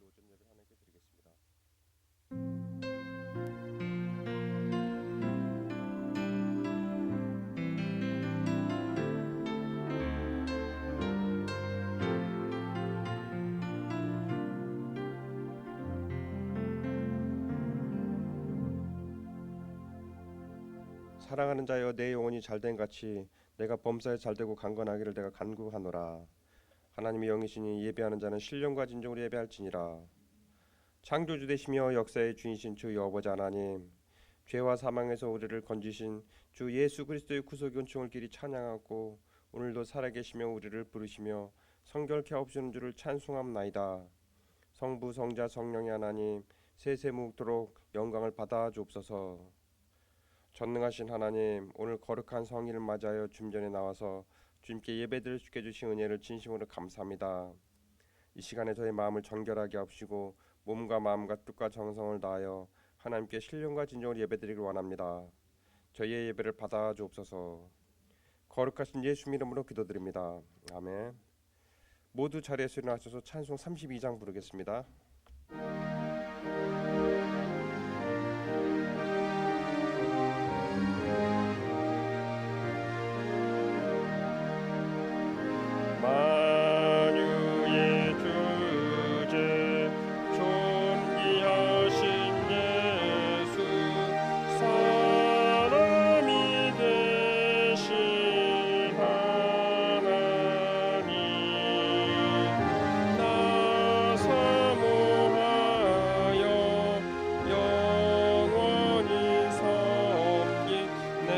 주일 오전 예배를 하나님께 드리겠습니다. 사랑하는 자여, 내 영혼이 잘된 같이 내가 범사에 잘되고 강건하기를 내가 간구하노라. 하나님의 영이시니 예배하는 자는 신령과 진정으로 예배할지니라. 창조주 되시며 역사의 주이신 주 여호와 하나님, 죄와 사망에서 우리를 건지신 주 예수 그리스도의 구속의 은총을 길이 찬양하고 오늘도 살아계시며 우리를 부르시며 성결케 하옵시는 주를 찬송함나이다. 성부 성자 성령의 하나님, 세세무토록 영광을 받아 주옵소서. 전능하신 하나님, 오늘 거룩한 성일을 맞이하여 주전에 나와서 주님께 예배드릴 수 있게 주신 은혜를 진심으로 감사합니다. 이 시간에 저의 마음을 정결하게 하시고 몸과 마음과 뜻과 정성을 다하여 하나님께 신령과 진정으로 예배드리길 원합니다. 저희의 예배를 받아 주옵소서. 거룩하신 예수 이름으로 기도드립니다. 아멘. 모두 자리에서 일어나셔서 찬송 32장 부르겠습니다. 만유의 주제 존귀하신 예수, 사람이 되신 하나님, 나 사모하여 영원히 섬긴 내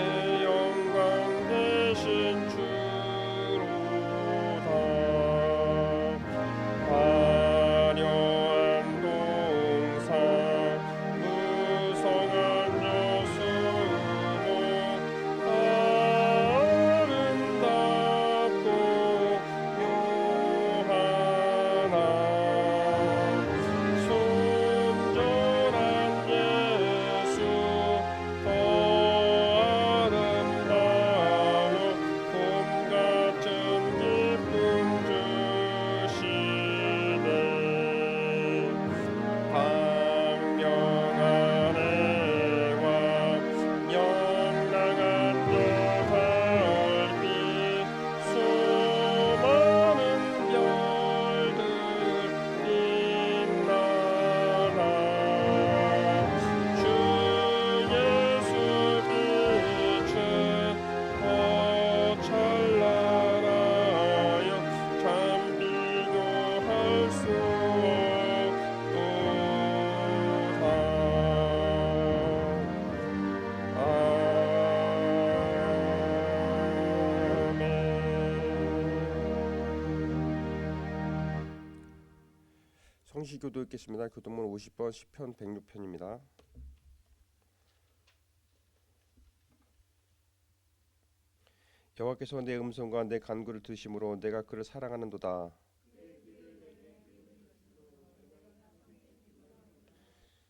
영광 되신 주로다. 화려한 동상 무성한 여수모, 아름답고 묘하나 순전한 예수, 더 아름다워 봄 같은 기쁨 주시네. 광명한 해와 영랑한 별빛, 수많은 별들 빛나나 주 예수 빛에 더 찬란하여 참 비교할 수 없도다. 아멘. 성시교도 읽겠습니다. 교도문 50번 시편 106편입니다. 여호와께서 내 음성과 내 간구를 들으심으로 내가 그를 사랑하는도다.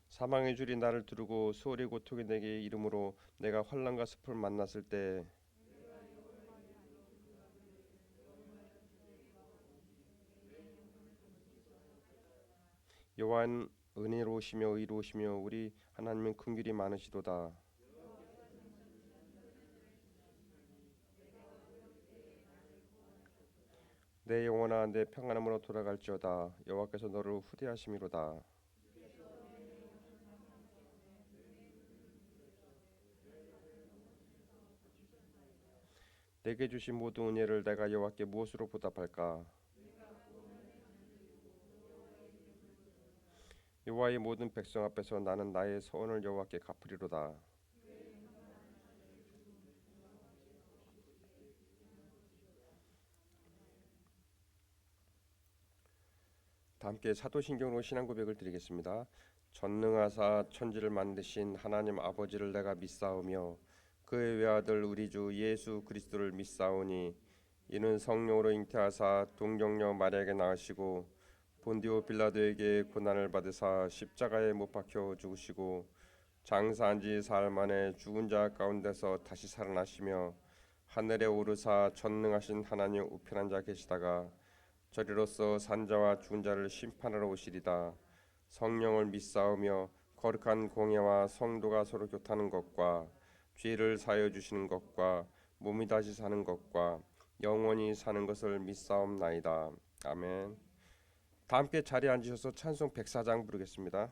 사망의 줄이 나를 두르고 수월의 고통이 내게 이름으로 내가 환난과 습을 만났을 때, 여호와는 은혜로우시며 의로우시며 우리 하나님은 긍휼이 많으시도다. 내 영혼아, 내 평안함으로 돌아갈지어다. 여호와께서 너를 후대하심이로다. 내게 주신 모든 은혜를 내가 여호와께 무엇으로 보답할까? 여호와의 모든 백성 앞에서 나는 나의 서원을 여호와께 갚으리로다. 다 함께 사도신경으로 신앙 고백을 드리겠습니다. 전능하사 천지를 만드신 하나님 아버지를 내가 믿사오며 그의 외아들 우리 주 예수 그리스도를 믿사오니 이는 성령으로 잉태하사 동정녀 마리아에게 낳으시고 본디오 빌라도에게 고난을 받으사 십자가에 못 박혀 죽으시고 장사한 지 사흘 만에 죽은 자 가운데서 다시 살아나시며 하늘에 오르사 전능하신 하나님 우편한 자 계시다가 저리로서 산자와 죽은 자를 심판하러 오시리다. 성령을 믿사오며 거룩한 공예와 성도가 서로 교타는 것과 죄를 사하여 주시는 것과 몸이 다시 사는 것과 영원히 사는 것을 믿사옵나이다. 아멘. 다 함께 자리에 앉으셔서 찬송 104장 부르겠습니다.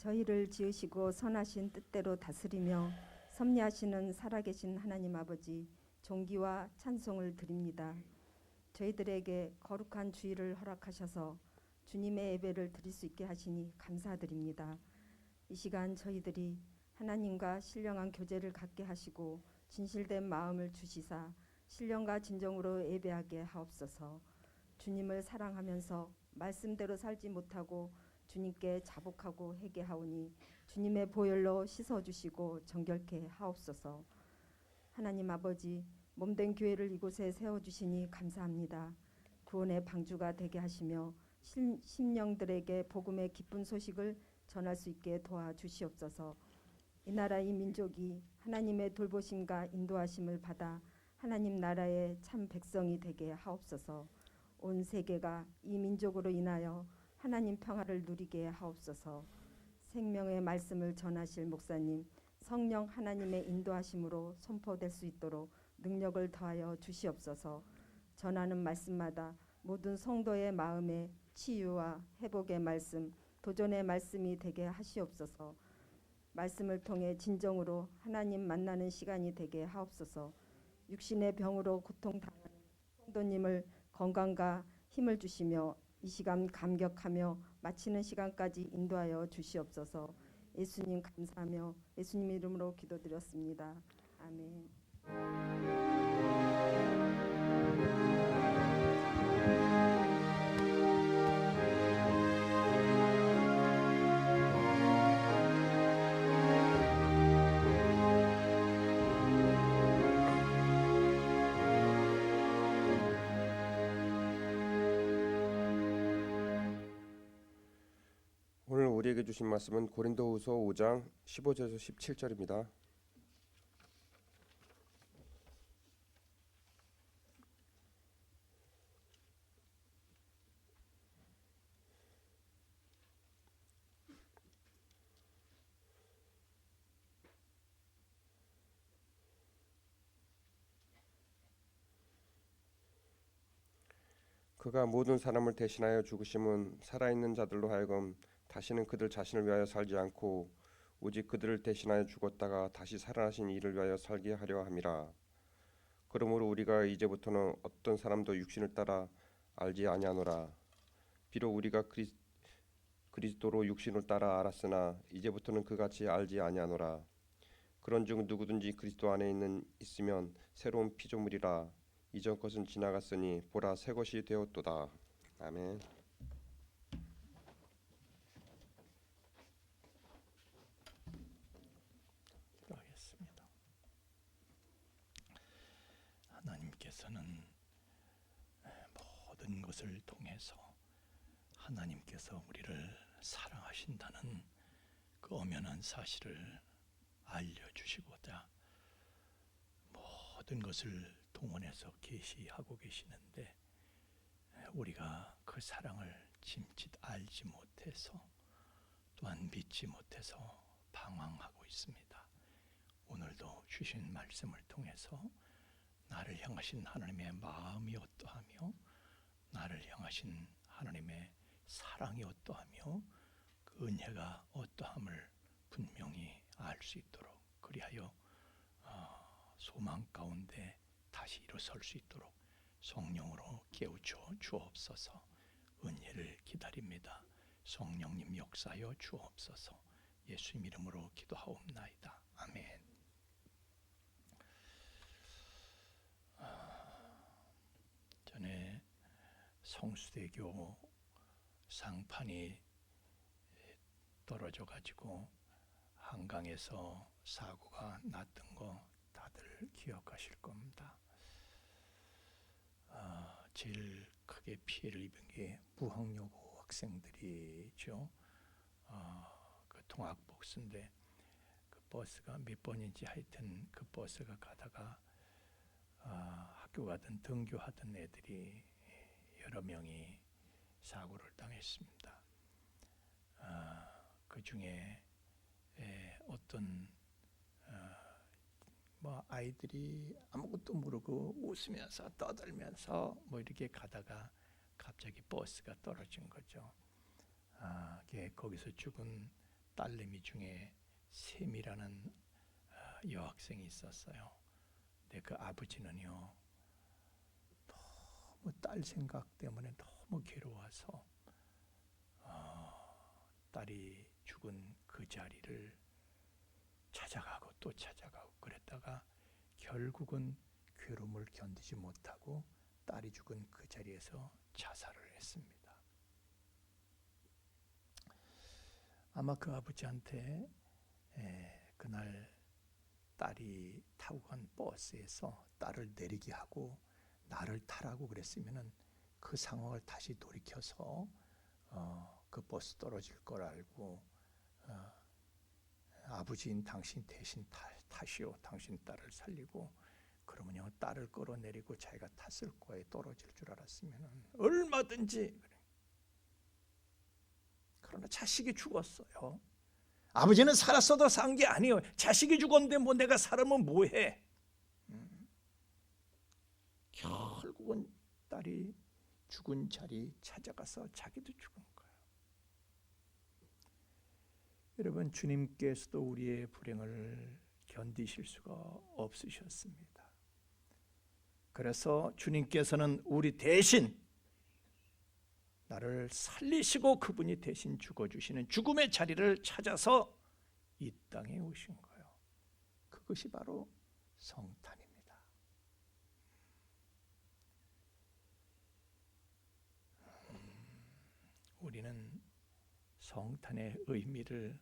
저희를 지으시고 선하신 뜻대로 다스리며 섭리하시는 살아계신 하나님 아버지, 존귀와 찬송을 드립니다. 저희들에게 거룩한 주일을 허락하셔서 주님의 예배를 드릴 수 있게 하시니 감사드립니다. 이 시간 저희들이 하나님과 신령한 교제를 갖게 하시고 진실된 마음을 주시사 신령과 진정으로 예배하게 하옵소서. 주님을 사랑하면서 말씀대로 살지 못하고 주님께 자복하고 회개하오니 주님의 보혈로 씻어주시고 정결케 하옵소서. 하나님 아버지, 몸된 교회를 이곳에 세워주시니 감사합니다. 구원의 방주가 되게 하시며 심령들에게 복음의 기쁜 소식을 전할 수 있게 도와주시옵소서. 이 나라 이 민족이 하나님의 돌보심과 인도하심을 받아 하나님 나라의 참 백성이 되게 하옵소서. 온 세계가 이 민족으로 인하여 하나님 평화를 누리게 하옵소서. 생명의 말씀을 전하실 목사님, 성령 하나님의 인도하심으로 선포될 수 있도록 능력을 더하여 주시옵소서. 전하는 말씀마다 모든 성도의 마음에 치유와 회복의 말씀, 도전의 말씀이 되게 하시옵소서. 말씀을 통해 진정으로 하나님 만나는 시간이 되게 하옵소서. 육신의 병으로 고통당하는 성도님을 건강과 힘을 주시며 이 시간 감격하며 마치는 시간까지 인도하여 주시옵소서. 예수님 감사하며 예수님 이름으로 기도드렸습니다. 아멘. 우리에게 주신 말씀은 고린도후서 5장 15절에서 17절입니다. 그가 모든 사람을 대신하여 죽으심은 살아있는 자들로 하여금 다시는 그들 자신을 위하여 살지 않고 오직 그들을 대신하여 죽었다가 다시 살아나신 이를 위하여 살게 하려 함이라. 그러므로 우리가 이제부터는 어떤 사람도 육신을 따라 알지 아니하노라. 비록 우리가 그리스도로 육신을 따라 알았으나 이제부터는 그같이 알지 아니하노라. 그런즉 누구든지 그리스도 안에 있으면 새로운 피조물이라. 이전 것은 지나갔으니 보라 새 것이 되었도다. 아멘. 기도하겠습니다. 하나님께서는 모든 것을 통해서 하나님께서 우리를 사랑하신다는 그 엄연한 사실을 알려주시고자 모든 것을 동원해서 계시하고 계시는데 우리가 그 사랑을 짐짓 알지 못해서 또한 믿지 못해서 방황하고 있습니다. 오늘도 주신 말씀을 통해서 나를 향하신 하나님의 마음이 어떠하며 나를 향하신 하나님의 사랑이 어떠하며 그 은혜가 어떠함을 분명히 알 수 있도록 그리하여 소망 가운데 다시 일어설 수 있도록 성령으로 깨우쳐 주옵소서. 은혜를 기다립니다. 성령님 역사하여 주옵소서. 예수님 이름으로 기도하옵나이다. 아멘. 전에 성수대교 상판이 떨어져 가지고 한강에서 사고가 났던 거 다들 기억하실 겁니다. 제일 크게 피해를 입은 게 무학여고 학생들이죠. 그 통학버스인데 그 버스가 몇 번인지 하여튼 그 버스가 가다가 학교 가던 등교하던 애들이 여러 명이 사고를 당했습니다. 그 중에 어떤 아이들이 아무것도 모르고 웃으면서 떠들면서 이렇게 가다가 갑자기 버스가 떨어진 거죠. 거기서 죽은 딸내미 중에 샘이라는 여학생이 있었어요. 근데 그 아버지는요 너무 딸 생각 때문에 너무 괴로워서 딸이 죽은 그 자리를 찾아가고 또 찾아가고 그랬다가 결국은 괴로움을 견디지 못하고 딸이 죽은 그 자리에서 자살을 했습니다. 아마 그 아버지한테 그날 딸이 타고 간 버스에서 딸을 내리게 하고 나를 타라고 그랬으면은 그 상황을 다시 돌이켜서 그 버스 떨어질 걸 알고 아버지인 당신 대신 타시오. 당신 딸을 살리고 그러면요 딸을 끌어내리고 자기가 탔을 거에 떨어질 줄 알았으면 얼마든지. 그러나 자식이 죽었어요. 아버지는 살았어도 산 게 아니에요. 자식이 죽었는데 내가 살으면 뭐해. 결국은 딸이 죽은 자리 찾아가서 자기도 죽은 거예요. 여러분, 주님께서도 우리의 불행을 견디실 수가 없으셨습니다. 그래서 주님께서는 우리 대신 나를 살리시고 그분이 대신 죽어주시는 죽음의 자리를 찾아서 이 땅에 오신 거예요. 그것이 바로 성탄입니다. 우리는 성탄의 의미를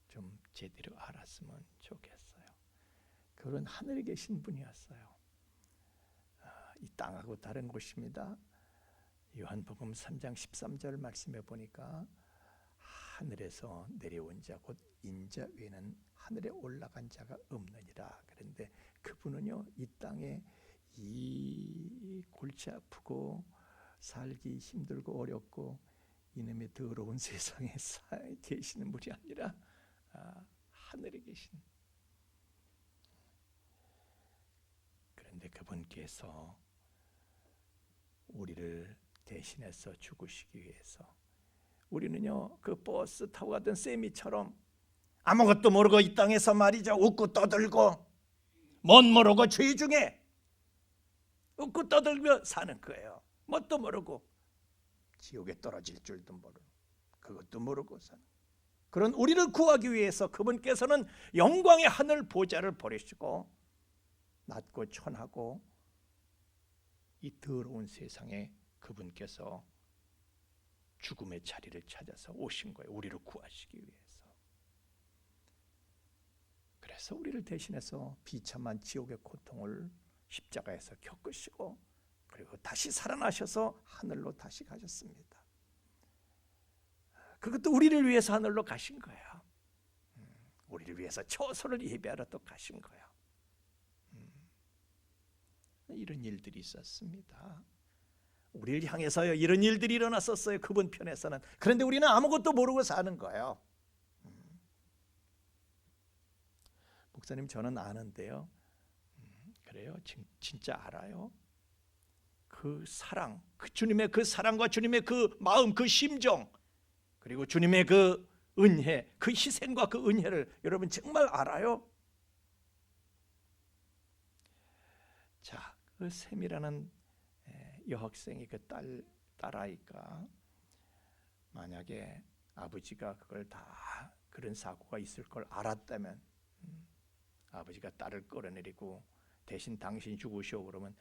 좀 제대로 알았으면 좋겠어요. 그런 하늘에 계신 분이었어요. 이 땅하고 다른 곳입니다. 요한복음 3장 13절 말씀에 보니까 하늘에서 내려온 자 곧 인자 외에는 하늘에 올라간 자가 없느니라. 그런데 그분은요, 이 땅에 이 골치 아프고 살기 힘들고 어렵고 이놈의 더러운 세상에 계시는 분이 아니라 하늘에 계신, 그런데 그분께서 우리를 대신해서 죽으시기 위해서, 우리는요 그 버스 타고 가던 세미처럼 아무것도 모르고 이 땅에서 말이죠 웃고 떠들고 못 모르고 죄 중에 웃고 떠들며 사는 거예요. 뭣도 모르고 지옥에 떨어질 줄도 모르고 그것도 모르고 사는, 그런 우리를 구하기 위해서 그분께서는 영광의 하늘 보좌를 버리시고 낮고 천하고 이 더러운 세상에 그분께서 죽음의 자리를 찾아서 오신 거예요. 우리를 구하시기 위해서. 그래서 우리를 대신해서 비참한 지옥의 고통을 십자가에서 겪으시고 그리고 다시 살아나셔서 하늘로 다시 가셨습니다. 그것도 우리를 위해서 하늘로 가신 거예요. 우리를 위해서 처소를 예배하러 또 가신 거예요. 이런 일들이 있었습니다. 우리를 향해서요 이런 일들이 일어났었어요. 그분 편에서는. 그런데 우리는 아무것도 모르고 사는 거예요. 목사님 저는 아는데요. 그래요? 진짜 알아요. 그 사랑, 그 주님의 그 사랑과 주님의 그 마음, 그 심정, 그리고 주님의 그 은혜, 그 희생과 그 은혜를 여러분 정말 알아요? 자, 그 샘이라는 여학생이 그 딸아이가 만약에 아버지가 그걸 다 그런 사고가 있을 걸 알았다면 아버지가 딸을 끌어내리고 대신 당신이 죽으시오 그러면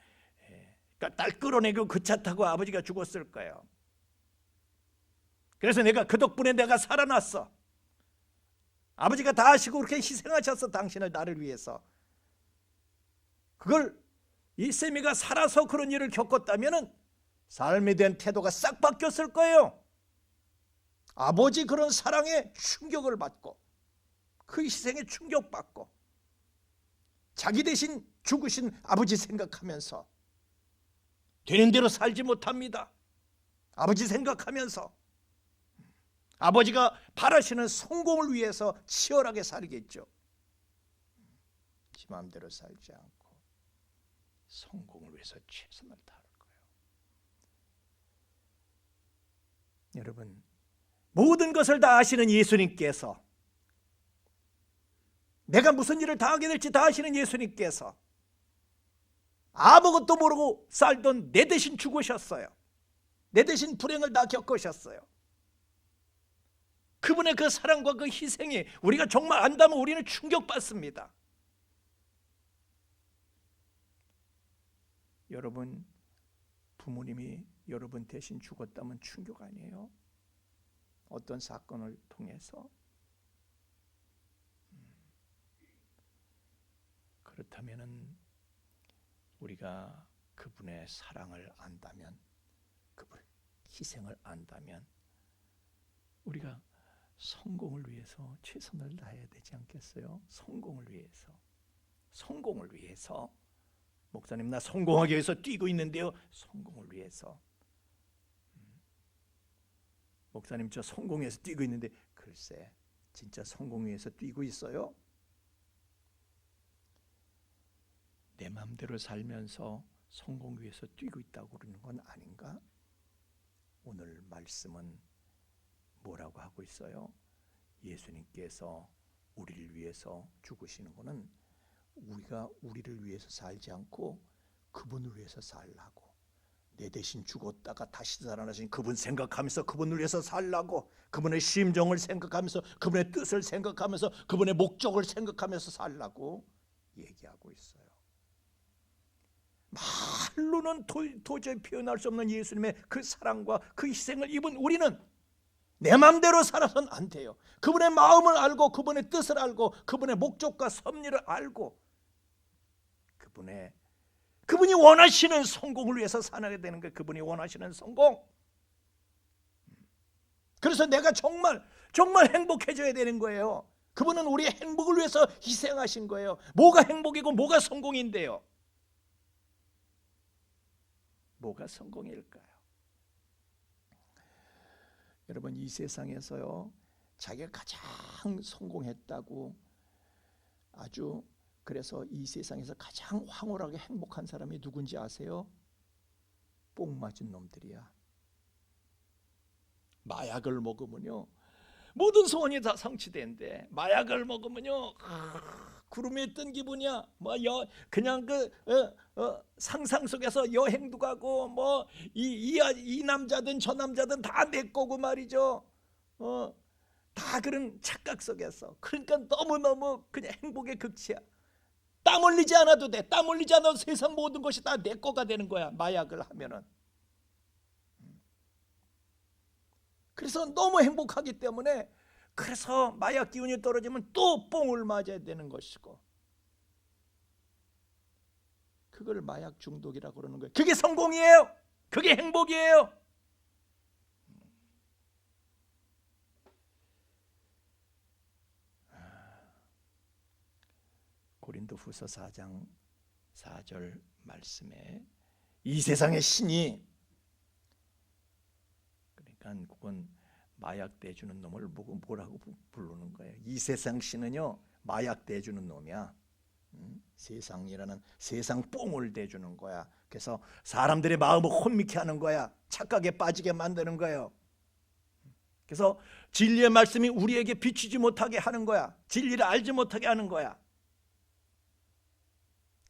그러니까 딸 끌어내고 그 차 타고 아버지가 죽었을 거예요. 그래서 내가 그 덕분에 내가 살아났어. 아버지가 다 하시고 그렇게 희생하셨어. 당신을 나를 위해서. 그걸 이 세미가 살아서 그런 일을 겪었다면 삶에 대한 태도가 싹 바뀌었을 거예요. 아버지 그런 사랑에 충격을 받고 그 희생에 충격받고 자기 대신 죽으신 아버지 생각하면서 되는 대로 살지 못합니다. 아버지 생각하면서 아버지가 바라시는 성공을 위해서 치열하게 살겠죠. 지 마음대로 살지 않고 성공을 위해서 최선을 다할 거예요. 여러분, 모든 것을 다 아시는 예수님께서, 내가 무슨 일을 당하게 될지 다 아시는 예수님께서 아무것도 모르고 살던 내 대신 죽으셨어요. 내 대신 불행을 다 겪으셨어요. 그분의 그 사랑과 그 희생이 우리가 정말 안다면 우리는 충격받습니다. 여러분, 부모님이 여러분 대신 죽었다면 충격 아니에요? 어떤 사건을 통해서? 그렇다면은 우리가 그분의 사랑을 안다면, 그분의 희생을 안다면 우리가 성공을 위해서 최선을 다해야 되지 않겠어요? 성공을 위해서. 성공을 위해서. 목사님 나 성공하기 위해서 뛰고 있는데요. 성공을 위해서. 목사님 저 성공해서 뛰고 있는데 글쎄 진짜 성공 위해서 뛰고 있어요? 내 마음대로 살면서 성공 위해서 뛰고 있다고 그러는 건 아닌가? 오늘 말씀은 뭐라고 하고 있어요? 예수님께서 우리를 위해서 죽으시는 것은 우리가 우리를 위해서 살지 않고 그분을 위해서 살라고, 내 대신 죽었다가 다시 살아나신 그분 생각하면서 그분을 위해서 살라고, 그분의 심정을 생각하면서 그분의 뜻을 생각하면서 그분의 목적을 생각하면서 살라고 얘기하고 있어요. 말로는 도저히 표현할 수 없는 예수님의 그 사랑과 그 희생을 입은 우리는 내 마음대로 살아서는 안 돼요. 그분의 마음을 알고 그분의 뜻을 알고 그분의 목적과 섭리를 알고 그분이 원하시는 성공을 위해서 살아야 되는 거예요. 그분이 원하시는 성공. 그래서 내가 정말 행복해져야 되는 거예요. 그분은 우리의 행복을 위해서 희생하신 거예요. 뭐가 행복이고 뭐가 성공인데요? 뭐가 성공일까요? 여러분, 이 세상에서요, 자기가 가장 성공했다고 아주, 그래서 이 세상에서 가장 황홀하게 행복한 사람이 누군지 아세요? 뽕 맞은 놈들이야. 마약을 먹으면요, 모든 소원이 다 성취된대. 마약을 먹으면요, 구름에 뜬 기분이야. 그냥 상상 속에서 여행도 가고, 이 남자든 저 남자든 다 내 거고 말이죠. 다 그런 착각 속에서. 그러니까 너무너무 그냥 행복의 극치야. 땀 흘리지 않아도 돼. 땀 흘리지 않아도 세상 모든 것이 다 내 거가 되는 거야, 마약을 하면은. 그래서 너무 행복하기 때문에, 그래서 마약 기운이 떨어지면 또 뽕을 맞아야 되는 것이고, 그걸 마약 중독이라고 그러는 거예요. 그게 성공이에요. 그게 행복이에요. 고린도후서 4장 4절 말씀에 이 세상의 신이, 그러니까 그건 마약 대주는 놈을 보고 뭐라고 부르는 거예요? 이 세상 신은요, 마약 대주는 놈이야. 세상이라는 세상 뽕을 대주는 거야. 그래서 사람들의 마음을 혼미케 하는 거야. 착각에 빠지게 만드는 거예요. 그래서 진리의 말씀이 우리에게 비추지 못하게 하는 거야. 진리를 알지 못하게 하는 거야.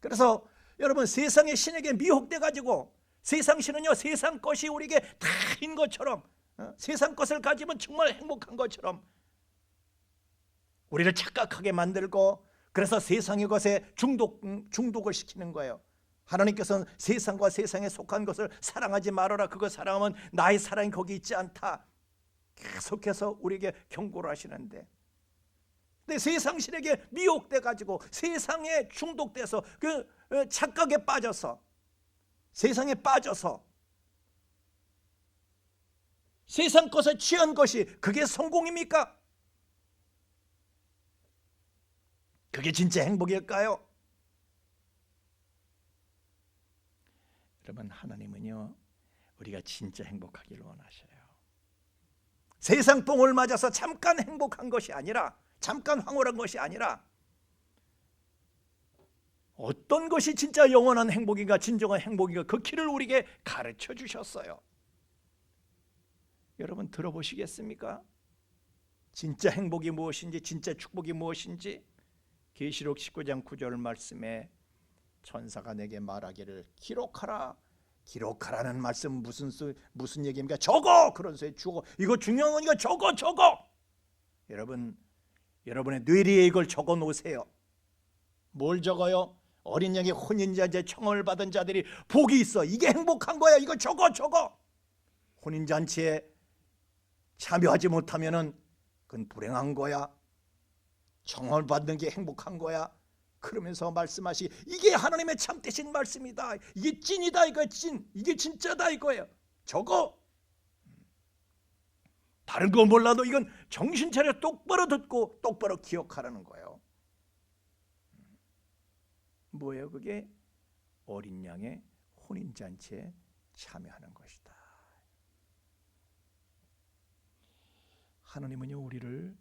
그래서 여러분, 세상의 신에게 미혹돼 가지고, 세상 신은요, 세상 것이 우리에게 다인 것처럼, 세상 것을 가지면 정말 행복한 것처럼 우리를 착각하게 만들고, 그래서 세상의 것에 중독을 시키는 거예요. 하나님께서는 세상과 세상에 속한 것을 사랑하지 말아라. 그거 사랑하면 나의 사랑이 거기 있지 않다. 계속해서 우리에게 경고를 하시는데, 근데 세상 신에게 미혹돼 가지고, 세상에 중독돼서 그 착각에 빠져서, 세상에 빠져서 세상 것에 취한 것이 그게 성공입니까? 그게 진짜 행복일까요? 여러분, 하나님은요, 우리가 진짜 행복하기를 원하셔요. 세상 뽕을 맞아서 잠깐 행복한 것이 아니라, 잠깐 황홀한 것이 아니라, 어떤 것이 진짜 영원한 행복인가, 진정한 행복인가, 그 길을 우리에게 가르쳐 주셨어요. 여러분, 들어보시겠습니까? 진짜 행복이 무엇인지, 진짜 축복이 무엇인지. 계시록 19장 9절 말씀에 천사가 내게 말하기를, 기록하라. 기록하라는 말씀 무슨 얘기입니까? 적어! 그런 소리 주고, 이거 중요한 거니까 적어! 여러분의 뇌리에 이걸 적어 놓으세요. 뭘 적어요? 어린 양의 혼인잔치에 청혼을 받은 자들이 복이 있어. 이게 행복한 거야. 이거 적어. 혼인잔치에 참여하지 못하면은 그건 불행한 거야. 청혼을 받는 게 행복한 거야. 그러면서 말씀하시, 이게 하나님의 참되신 말씀이다. 이게 찐이다. 이거 찐. 이게 진짜다 이거예요. 적어. 다른 거 몰라도 이건 정신 차려 똑바로 듣고 똑바로 기억하라는 거예요. 뭐예요 그게? 어린 양의 혼인잔치에 참여하는 것이다. 하나님은요, 우리를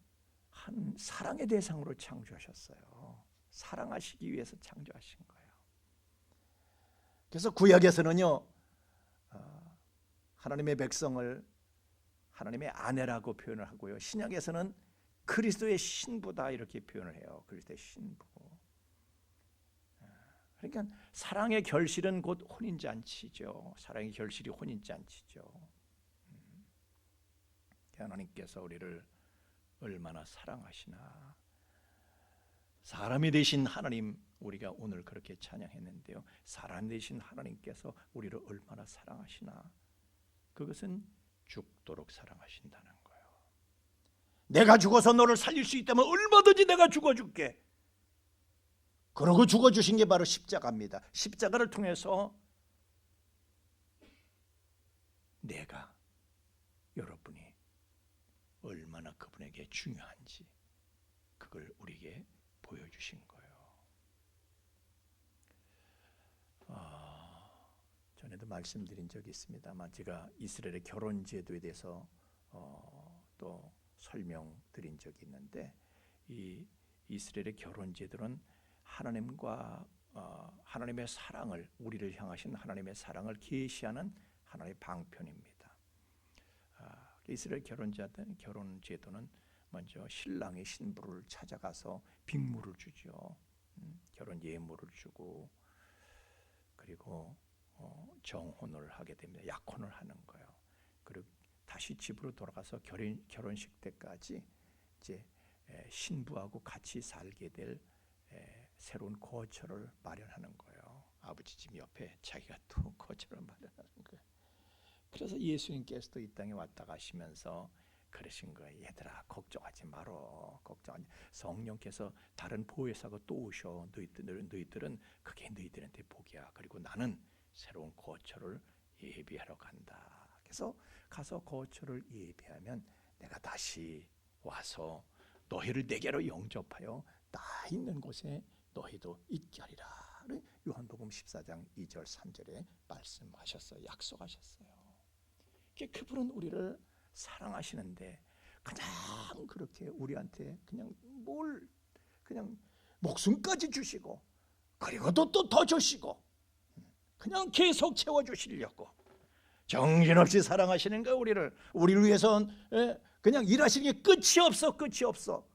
한 사랑의 대상으로 창조하셨어요. 사랑하시기 위해서 창조하신 거예요. 그래서 구약에서는요, 하나님의 백성을 하나님의 아내라고 표현을 하고요, 신약에서는 그리스도의 신부다 이렇게 표현을 해요. 그리스도의 신부. 그러니까 사랑의 결실은 곧 혼인잔치죠. 사랑의 결실이 혼인잔치죠. 하나님께서 우리를 얼마나 사랑하시나. 사람이 되신 하나님, 우리가 오늘 그렇게 찬양했는데요, 사람 되신 하나님께서 우리를 얼마나 사랑하시나. 그것은 죽도록 사랑하신다는 거예요. 내가 죽어서 너를 살릴 수 있다면 얼마든지 내가 죽어줄게. 그러고 죽어주신 게 바로 십자가입니다. 십자가를 통해서 내가, 여러분이 여러분에게 중요한지 그걸 우리에게 보여주신 거예요. 전에도 말씀드린 적이 있습니다만 제가 이스라엘의 결혼 제도에 대해서 또 설명드린 적이 있는데, 이 이스라엘의 결혼 제도는 하나님과 하나님의 사랑을, 우리를 향하신 하나님의 사랑을 계시하는 하나의 방편입니다. 이스라엘 결혼 제도는 먼저 신랑이 신부를 찾아가서 빅물을 주죠. 결혼 예물을 주고, 그리고 정혼을 하게 됩니다. 약혼을 하는 거예요. 그리고 다시 집으로 돌아가서 결혼식 때까지 이제 신부하고 같이 살게 될 새로운 거처를 마련하는 거예요. 아버지 집 옆에 자기가 또 거처를 마련하는 거예요. 그래서 예수님께서도 이 땅에 왔다 가시면서 그러신 거예요. 얘들아, 걱정하지 말어. 걱정하지. 성령께서 다른 보혜사가 또 오셔. 너희들은 그게 너희들한테 복이야. 그리고 나는 새로운 거처를 예비하러 간다. 그래서 가서 거처를 예비하면 내가 다시 와서 너희를 내게로 영접하여 나 있는 곳에 너희도 있게 하리라. 요한복음 14장 2절 3절에 말씀하셨어요. 약속하셨어요. 그분은 우리를 사랑하시는데 그냥 그렇게 우리한테 그냥 목숨까지 주시고, 그리고 또 더 주시고, 그냥 계속 채워주시려고 정신없이 사랑하시는 거예요. 우리를 위해서는 그냥 일하시는 게 끝이 없어.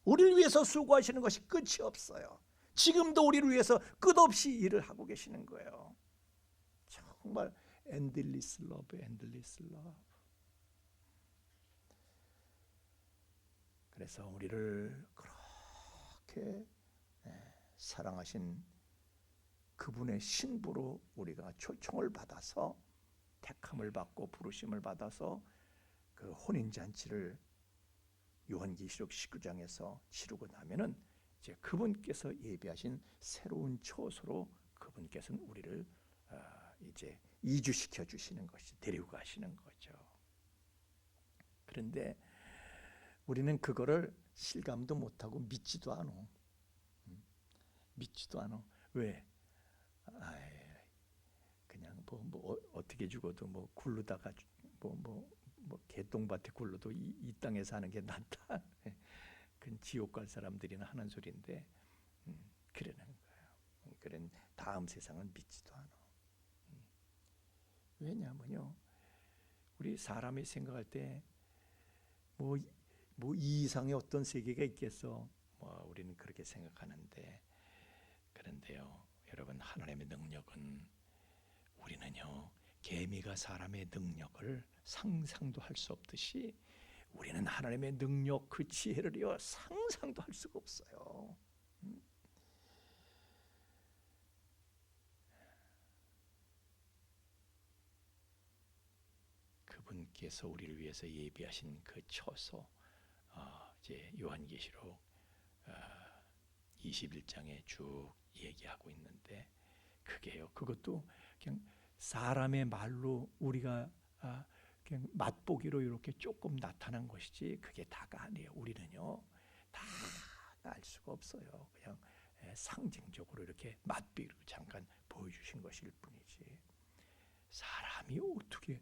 우리를 위해서 수고하시는 것이 끝이 없어요. 지금도 우리를 위해서 끝없이 일을 하고 계시는 거예요. 정말 endless love. 그래서 우리를 그렇게 사랑하신 그분의 신부로 우리가 초청을 받아서, 택함을 받고 부르심을 받아서 그 혼인잔치를 요한계시록 19장에서 치르고 나면은 이제 그분께서 예비하신 새로운 처소로 그분께서는 우리를 이제 이주시켜 주시는 것이, 데리고 가시는 거죠. 그런데 우리는 그거를 실감도 못하고 믿지도 않아. 왜? 그냥 어떻게 죽어도 굴르다가 개똥밭에 굴러도 이 땅에 사는 게 낫다. 그건 지옥 갈 사람들이나 하는 소리인데, 그러는 거예요. 그런 다음 세상은 믿지도 않아. 왜냐하면요, 우리 사람이 생각할 때 이 이상의 어떤 세계가 있겠어? 우리는 그렇게 생각하는데, 그런데요, 여러분, 하나님의 능력은, 우리는요, 개미가 사람의 능력을 상상도 할 수 없듯이 우리는 하나님의 능력, 그 지혜를요 상상도 할 수가 없어요. 그분께서 우리를 위해서 예비하신 그 처소, 이제 요한계시록 21장에 쭉 얘기하고 있는데, 그것도 그냥 사람의 말로 우리가 그냥 맛보기로 이렇게 조금 나타난 것이지 그게 다가 아니에요. 우리는요 다 알 수가 없어요. 그냥 상징적으로 이렇게 맛비로 잠깐 보여주신 것일 뿐이지. 사람이 어떻게,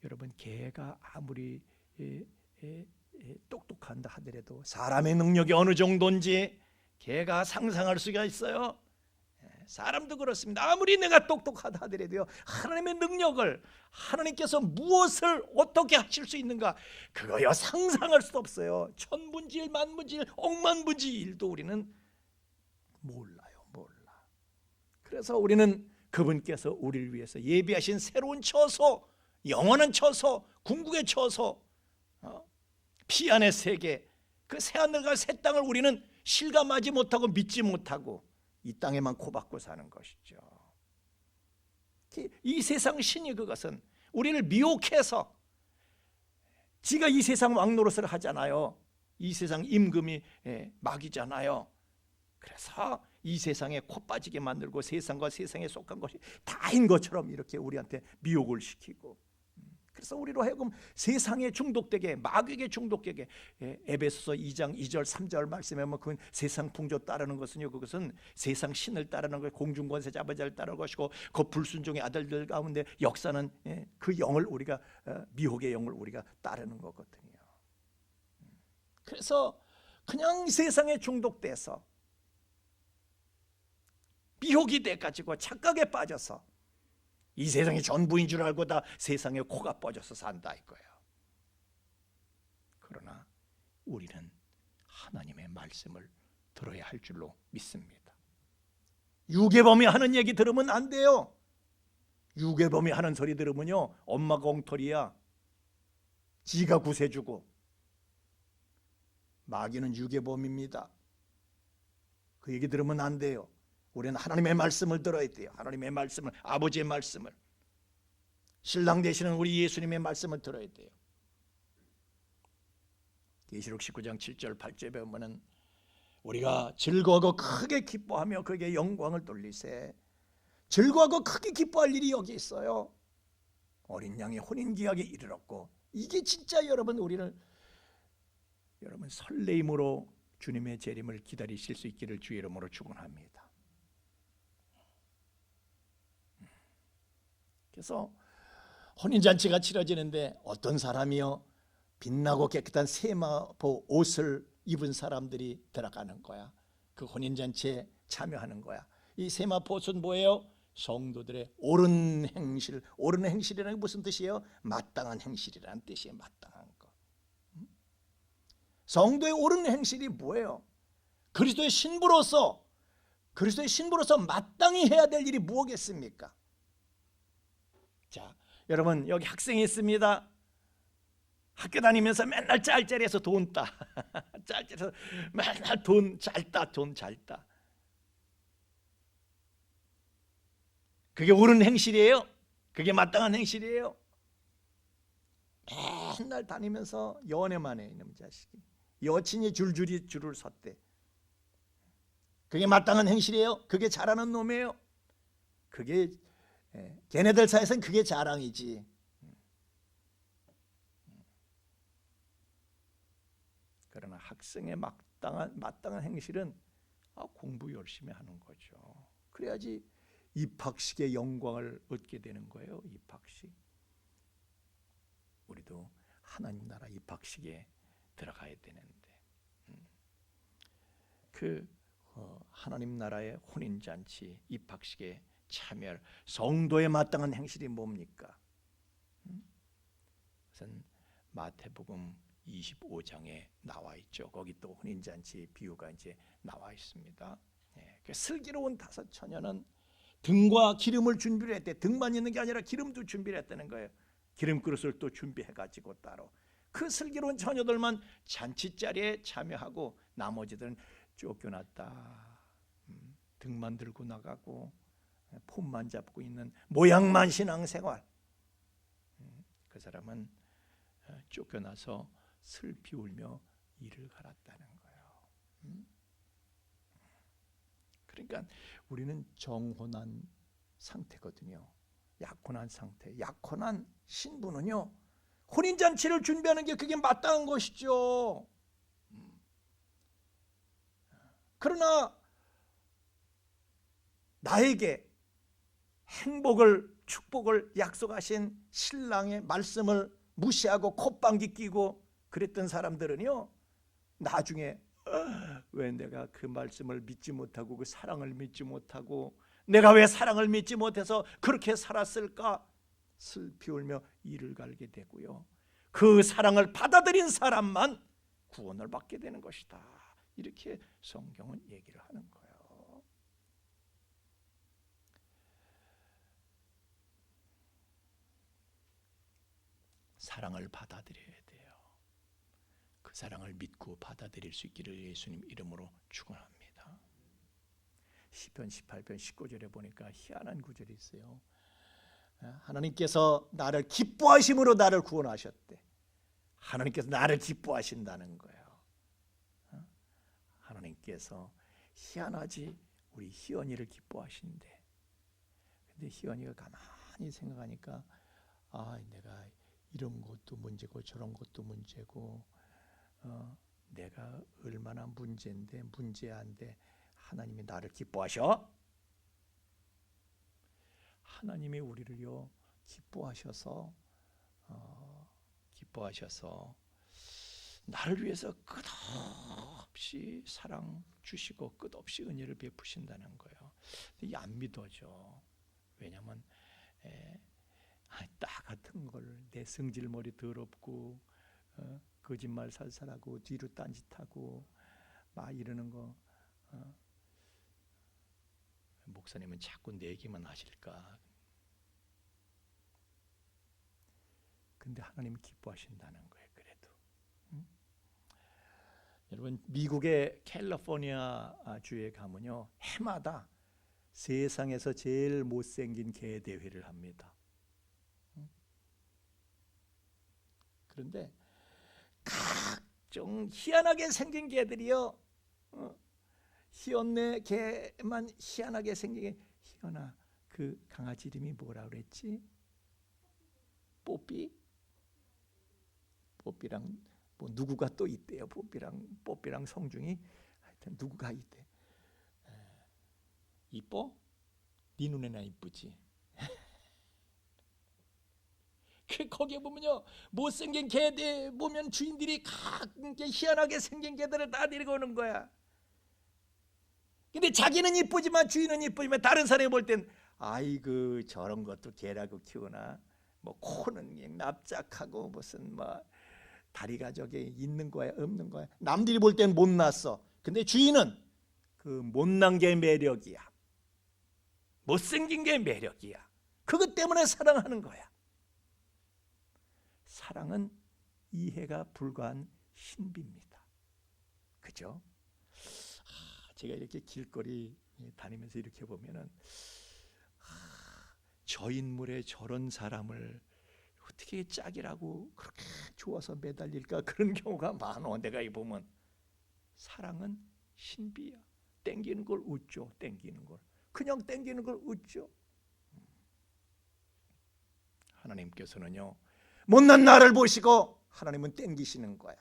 여러분, 개가 아무리 똑똑한다 하더라도 사람의 능력이 어느 정도인지 개가 상상할 수가 있어요. 사람도 그렇습니다. 아무리 내가 똑똑하다 하더라도요, 하나님의 능력을, 하나님께서 무엇을 어떻게 하실 수 있는가, 그거요 상상할 수도 없어요. 천분지일, 만분지일, 억만분지일도 우리는 몰라. 그래서 우리는 그분께서 우리를 위해서 예비하신 새로운 처소, 영원한 처소, 궁극의 처소, 피안의 세계, 그 새하늘과 새 땅을 우리는 실감하지 못하고 믿지 못하고 이 땅에만 코박고 사는 것이죠. 이 세상 신이, 그것은 우리를 미혹해서, 지가 이 세상 왕노릇을 하잖아요. 이 세상 임금이 막이잖아요. 그래서 이 세상에 코 빠지게 만들고 세상과 세상에 속한 것이 다인 것처럼 이렇게 우리한테 미혹을 시키고, 그래서 우리로 하여금 세상에 중독되게, 마귀에게 중독되게, 에베소서 2장 2절 3절 말씀에 보면 그 세상 풍조 따르는 것은요, 그것은 세상 신을 따르는 것, 공중권세 자바자를 따르는 것이고, 그 불순종의 아들들 가운데 역사는 그 영을 우리가, 미혹의 영을 우리가 따르는 거거든요. 그래서 그냥 세상에 중독돼서 미혹이 돼가지고 착각에 빠져서 이 세상이 전부인 줄 알고 다 세상에 코가 뻗어서 산다 이거예요. 그러나 우리는 하나님의 말씀을 들어야 할 줄로 믿습니다. 유괴범이 하는 얘기 들으면 안 돼요. 유괴범이 하는 소리 들으면요, 엄마가 엉터리야. 지가 구세주고. 마귀는 유괴범입니다. 그 얘기 들으면 안 돼요. 우리는 하나님의 말씀을 들어야 돼요. 하나님의 말씀을, 아버지의 말씀을, 신랑 되시는 우리 예수님의 말씀을 들어야 돼요. 계시록 19장 7절 8절에 보면은 우리가 즐거워하고 크게 기뻐하며 그에게 영광을 돌리세. 즐거워하고 크게 기뻐할 일이 여기 있어요. 어린 양의 혼인기약에 이르렀고, 이게 진짜 여러분 설레임으로 주님의 재림을 기다리실 수 있기를 주의 이름으로 축원합니다. 그래서 혼인잔치가 치러지는데 어떤 사람이요, 빛나고 깨끗한 세마포 옷을 입은 사람들이 들어가는 거야. 그 혼인잔치에 참여하는 거야. 이 세마포 옷은 뭐예요? 성도들의 옳은 행실. 옳은 행실이라는 게 무슨 뜻이에요? 마땅한 행실이라는 뜻이에요. 마땅한 거. 성도의 옳은 행실이 뭐예요? 그리스도의 신부로서 마땅히 해야 될 일이 무엇겠습니까? 자, 여러분, 여기 학생이 있습니다. 학교 다니면서 맨날 짤짤해서 돈 따. 짤짤해서 맨날 돈 잘 따. 그게 옳은 행실이에요? 그게 마땅한 행실이에요? 맨날 다니면서 연애만 해, 이놈 자식이. 여친이 줄을 섰대. 그게 마땅한 행실이에요? 그게 잘하는 놈이에요? 그게 걔네들 사이에서는 그게 자랑이지. 그러나 학생의 마땅한 행실은 공부 열심히 하는 거죠. 그래야지 입학식의 영광을 얻게 되는 거예요. 입학식. 우리도 하나님 나라 입학식에 들어가야 되는데, 하나님 나라의 혼인잔치 입학식에 참여할 성도의 마땅한 행실이 뭡니까? 우선 마태복음 25장에 나와 있죠. 거기 또 혼인잔치 비유가 이제 나와 있습니다. 슬기로운 다섯 처녀는 등과 기름을 준비를 했대. 등만 있는 게 아니라 기름도 준비를 했다는 거예요. 기름 그릇을 또 준비해가지고 따로. 그 슬기로운 처녀들만 잔치 자리에 참여하고 나머지들은 쫓겨났다. 등만 들고 나가고 폼만 잡고 있는 모양만 신앙생활. 그 사람은 쫓겨나서 슬피 울며 이를 갈았다는 거예요. 그러니까 우리는 정혼한 상태거든요. 약혼한 상태. 약혼한 신부는요, 혼인잔치를 준비하는 게 그게 마땅한 것이죠. 그러나 나에게 행복을, 축복을 약속하신 신랑의 말씀을 무시하고 콧방귀 끼고 그랬던 사람들은요, 나중에 왜 내가 그 말씀을 믿지 못하고 그 사랑을 믿지 못하고 내가 왜 사랑을 믿지 못해서 그렇게 살았을까 슬피 울며 이를 갈게 되고요, 그 사랑을 받아들인 사람만 구원을 받게 되는 것이다. 이렇게 성경은 얘기를 하는 거예요. 사랑을 받아들여야 돼요. 그 사랑을 믿고 받아들일 수 있기를 예수님 이름으로 축원합니다. 시편 18편 19절에 보니까 희한한 구절이 있어요. 하나님께서 나를 기뻐하심으로 나를 구원하셨대. 하나님께서 나를 기뻐하신다는 거예요. 하나님께서 희한하지 우리 희연이를 기뻐하신대. 근데 희연이가 가만히 생각하니까 내가 이런 것도 문제고 저런 것도 문제고 내가 얼마나 문제인데 문제한데 하나님이 나를 기뻐하셔? 하나님이 우리를요 기뻐하셔서 나를 위해서 끝없이 사랑 주시고 끝없이 은혜를 베푸신다는 거예요. 근데 안 믿어져. 왜냐하면 나 같은 걸 내 성질머리 더럽고 거짓말 살살하고 뒤로 딴짓하고 막 이러는 거 목사님은 자꾸 내 얘기만 하실까? 근데 하나님 기뻐하신다는 거예요. 그래도 여러분 미국의 캘리포니아 주에 가면요 해마다 세상에서 제일 못생긴 개 대회를 합니다. 그런데 각종 희한하게 생긴 개들이요 희언네 개만 희한하게 생긴 게 희언아 그 강아지 이름이 뭐라 그랬지? 뽀삐랑 뭐 누구가 또 있대요. 뽀삐랑 성중이 하여튼 누구가 있대. 이뻐? 네 눈에나 이쁘지. 거기에 보면요 못생긴 개들 보면 주인들이 각종 희한하게 생긴 개들을 다 데리고 오는 거야. 근데 자기는 이쁘지만 주인은 이쁘지만 다른 사람이 볼 땐 아이고 저런 것도 개라고 키우나 뭐 코는 납작하고 무슨 뭐 다리가 저기 있는 거야 없는 거야. 남들이 볼 땐 못났어. 근데 주인은 그 못난 게 매력이야. 못생긴 게 매력이야. 그것 때문에 사랑하는 거야. 사랑은 이해가 불가한 신비입니다. 그죠? 제가 이렇게 길거리 다니면서 이렇게 보면은 저 인물에 저런 사람을 어떻게 짝이라고 그렇게 좋아서 매달릴까 그런 경우가 많어. 내가 이 보면 사랑은 신비야. 땡기는 걸 웃죠. 땡기는 걸 그냥 땡기는 걸 웃죠. 하나님께서는요 못난 나를 보시고 하나님은 땡기시는 거야.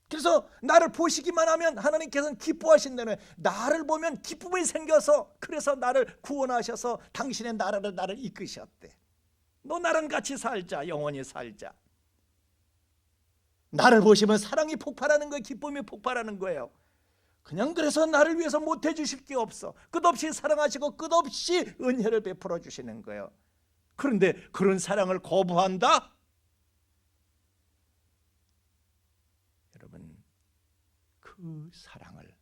그래서 나를 보시기만 하면 하나님께서는 기뻐하신다는 거예요. 나를 보면 기쁨이 생겨서 그래서 나를 구원하셔서 당신의 나라를 나를 이끄셨대. 너 나랑 같이 살자. 영원히 살자. 나를 보시면 사랑이 폭발하는 거예요. 기쁨이 폭발하는 거예요. 그냥 그래서 나를 위해서 못해 주실 게 없어. 끝없이 사랑하시고 끝없이 은혜를 베풀어 주시는 거예요. 그런데 그런 사랑을 거부한다? 여러분 그 사랑을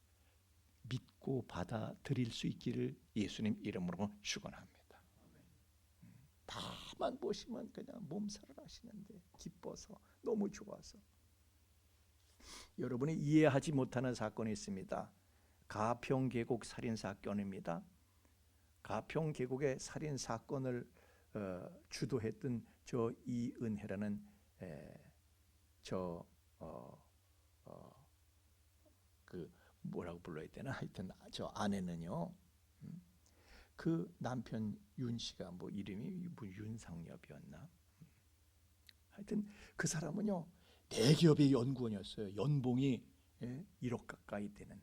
믿고 받아들일 수 있기를 예수님 이름으로 축원합니다. 다만 보시면 그냥 몸살을 하시는데 기뻐서 너무 좋아서. 여러분이 이해하지 못하는 사건이 있습니다. 가평계곡 살인 사건입니다. 가평계곡의 살인 사건을 주도했던 저 이은혜라는 그 뭐라고 불러야 되나 하여튼 저 아내는요 그 남편 윤 씨가 뭐 이름이 뭐 윤상엽이었나 하여튼 그 사람은요 대기업의 연구원이었어요. 연봉이 1억 가까이 되는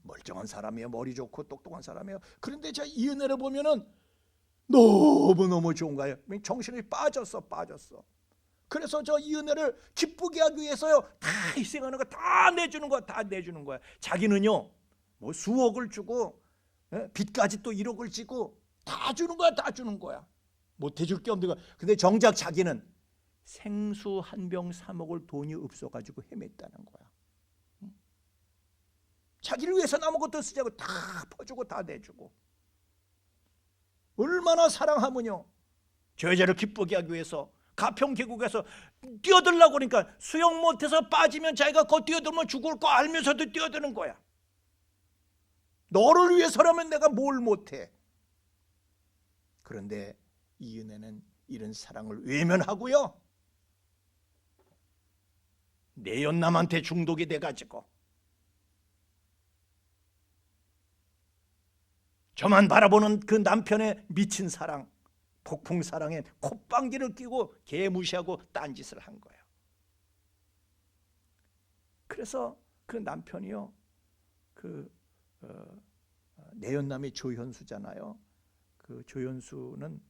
멀쩡한 사람이에요. 머리 좋고 똑똑한 사람이에요. 그런데 저 이은혜를 보면은 너무너무 좋은 거예요. 정신이 빠졌어. 그래서 저 이은혜를 기쁘게 하기 위해서요 다 희생하는 거 다 내주는 거야. 자기는요 뭐 수억을 주고 빚까지 또 1억을 지고 다 주는 거야. 못 해줄 게 없는 거야. 근데 정작 자기는 생수 한 병 사 먹을 돈이 없어가지고 헤맸다는 거야. 자기를 위해서 아무것도 쓰지 않고 다 퍼주고 다 내주고. 얼마나 사랑하면요 저 여자를 기쁘게 하기 위해서 가평계곡에서 뛰어들려고 그러니까 수영 못해서 빠지면 자기가 거 뛰어들면 죽을 거 알면서도 뛰어드는 거야. 너를 위해서라면 내가 뭘 못해. 그런데 이은혜는 이런 사랑을 외면하고요 내연남한테 중독이 돼가지고 저만 바라보는 그 남편의 미친 사랑, 폭풍사랑에 콧방귀를 끼고 개무시하고 딴짓을 한 거예요. 그래서 그 남편이요, 내연남이 조현수잖아요. 그 조현수는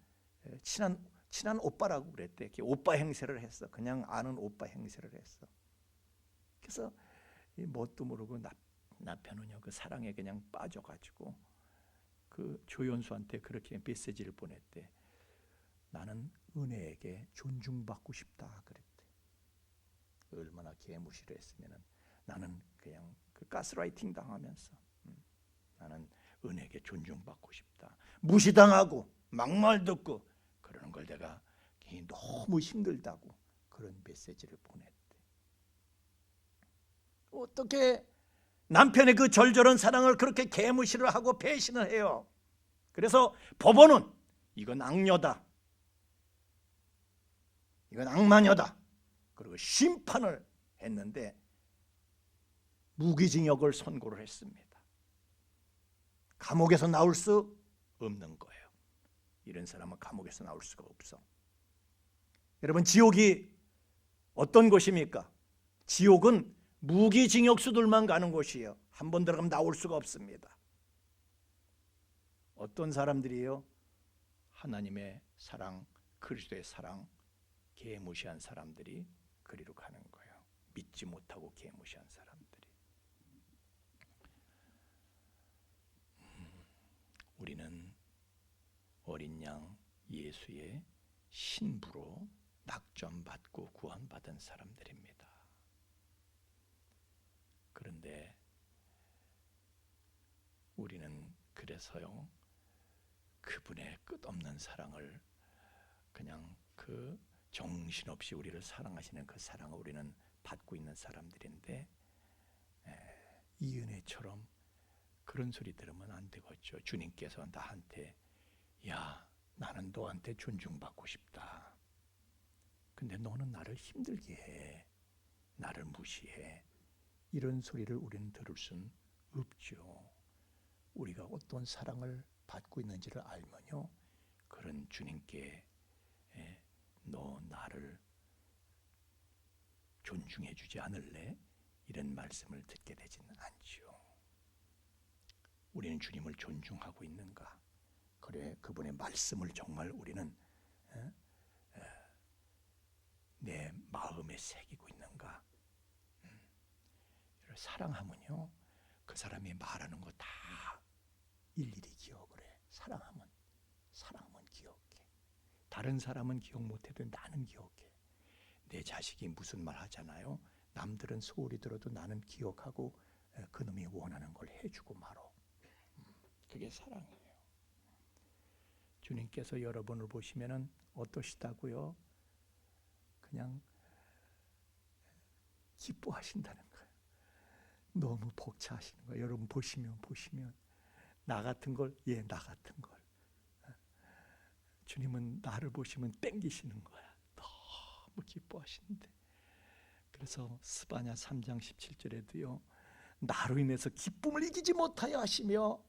친한 오빠라고 그랬대. 오빠 행세를 했어. 그냥 아는 오빠 행세를 했어. 그래서 이 뭣도 모르고 남편은요, 그 사랑에 그냥 빠져가지고 그 조현수한테 그렇게 메시지를 보냈대. 나는 은혜에게 존중받고 싶다 그랬대. 얼마나 개무시를 했으면은 나는 그냥 그 가스라이팅 당하면서 나는 은혜에게 존중받고 싶다. 무시당하고 막말 듣고 그러는 걸 내가 너무 힘들다고 그런 메시지를 보냈대. 어떻게 남편의 그 절절한 사랑을 그렇게 개무시를 하고 배신을 해요. 그래서 법원은 이건 악녀다, 이건 악마녀다, 그리고 심판을 했는데 무기징역을 선고를 했습니다. 감옥에서 나올 수 없는 거예요. 이런 사람은 감옥에서 나올 수가 없어. 여러분, 지옥이 어떤 곳입니까? 지옥은 무기징역수들만 가는 곳이에요. 한 번 들어가면 나올 수가 없습니다. 어떤 사람들이에요? 하나님의 사랑, 그리스도의 사랑 개무시한 사람들이 그리로 가는 거예요. 믿지 못하고 개무시한 사람들이. 우리는 어린 양 예수의 신부로 낙점받고 구원받은 사람들입니다. 그런데 우리는 그래서요, 그분의 끝없는 사랑을 그냥 그 정신없이 우리를 사랑하시는 그 사랑을 우리는 받고 있는 사람들인데, 이 은혜처럼 그런 소리 들으면 안 되겠죠. 주님께서 나한테, 야, 나는 너한테 존중받고 싶다. 근데 너는 나를 힘들게 해. 나를 무시해. 이런 소리를 우리는 들을 수는 없죠. 우리가 어떤 사랑을 받고 있는지를 알면요, 그런 주님께 너 나를 존중해 주지 않을래? 이런 말씀을 듣게 되지는 않지요. 우리는 주님을 존중하고 있는가? 그래, 그분의 말씀을 정말 우리는 내 마음에 새기고 있는가? 사랑하면요, 그 사람이 말하는 거 다 일일이 기억을 해. 사랑하면 기억해. 다른 사람은 기억 못해도 나는 기억해. 내 자식이 무슨 말 하잖아요. 남들은 소홀히 들어도 나는 기억하고 그놈이 원하는 걸 해주고 말어. 그게 사랑이에요. 주님께서 여러분을 보시면은 어떠시다고요? 그냥 기뻐하신다는 거예요. 너무 벅차하시는 거예요. 여러분 보시면 나 같은 걸, 나 같은 걸. 주님은 나를 보시면 땡기시는 거야. 너무 기뻐하시는데. 그래서 스바냐 3장 17절에도요, 나로 인해서 기쁨을 이기지 못하여 하시며,